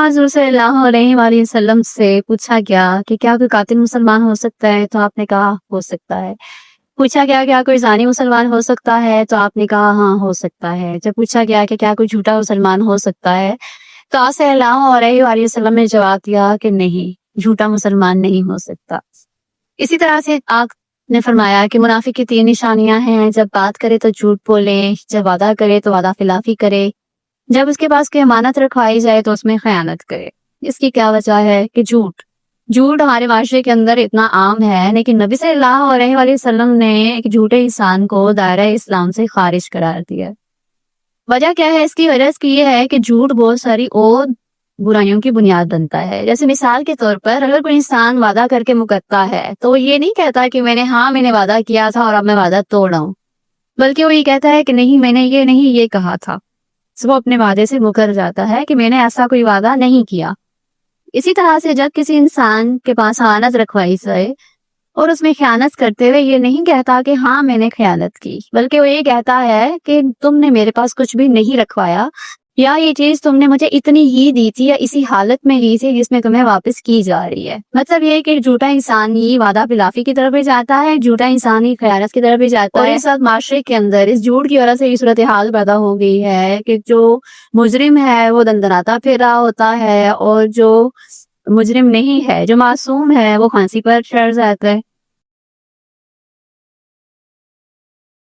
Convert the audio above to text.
حضور صلی اللہ علیہ وآلہ وسلم سے پوچھا گیا کہ کیا کوئی قاتل مسلمان ہو سکتا ہے؟ تو آپ نے کہا ہو سکتا ہے۔ پوچھا گیا کیا کوئی زانی مسلمان ہو سکتا ہے؟ تو آپ نے کہا ہاں ہو سکتا ہے۔ جب پوچھا گیا کہ کیا کوئی جھوٹا مسلمان ہو سکتا ہے؟ تو آپ صلی اللہ علیہ وآلہ وسلم نے جواب دیا کہ نہیں، جھوٹا مسلمان نہیں ہو سکتا۔ اسی طرح سے آپ نے فرمایا کہ منافق کی 3 نشانیاں ہیں، جب بات کرے تو جھوٹ بولے، جب وعدہ کرے تو وعدہ خلافی کرے، جب اس کے پاس کوئی امانت رکھوائی جائے تو اس میں خیانت کرے۔ اس کی کیا وجہ ہے کہ جھوٹ ہمارے معاشرے کے اندر اتنا عام ہے، لیکن نبی صلی اللہ علیہ وآلہ وسلم نے ایک جھوٹے انسان کو دائرہ اسلام سے خارج قرار دیا۔ وجہ کیا ہے؟ اس کی وجہ یہ ہے کہ جھوٹ بہت ساری اور برائیوں کی بنیاد بنتا ہے۔ جیسے مثال کے طور پر اگر کوئی انسان وعدہ کر کے مکرتا ہے تو وہ یہ نہیں کہتا کہ میں نے وعدہ کیا تھا اور اب میں وعدہ توڑ رہا ہوں، بلکہ وہ یہ کہتا ہے کہ نہیں، میں نے یہ کہا تھا۔ وہ اپنے وعدے سے مکر جاتا ہے کہ میں نے ایسا کوئی وعدہ نہیں کیا۔ اسی طرح سے جب کسی انسان کے پاس امانت رکھوائی جائے اور اس میں خیانت کرتے ہوئے یہ نہیں کہتا کہ ہاں میں نے خیانت کی، بلکہ وہ یہ کہتا ہے کہ تم نے میرے پاس کچھ بھی نہیں رکھوایا، یا یہ چیز تم نے مجھے اتنی ہی دی تھی یا اسی حالت میں دی تھی جس میں تمہیں واپس کی جا رہی ہے۔ مطلب یہ کہ جھوٹا انسان ہی وعدہ خلافی کی طرف بھی جاتا ہے، جھوٹا انسان ہی خیانت کی طرف بھی جاتا ہے۔ اور اس وقت معاشرے کے اندر اس جھوٹ کی وجہ سے یہ صورتحال پیدا ہو گئی ہے کہ جو مجرم ہے وہ دندناتا پھر رہا ہوتا ہے، اور جو مجرم نہیں ہے، جو معصوم ہے، وہ پھانسی پر چڑھ جاتا ہے۔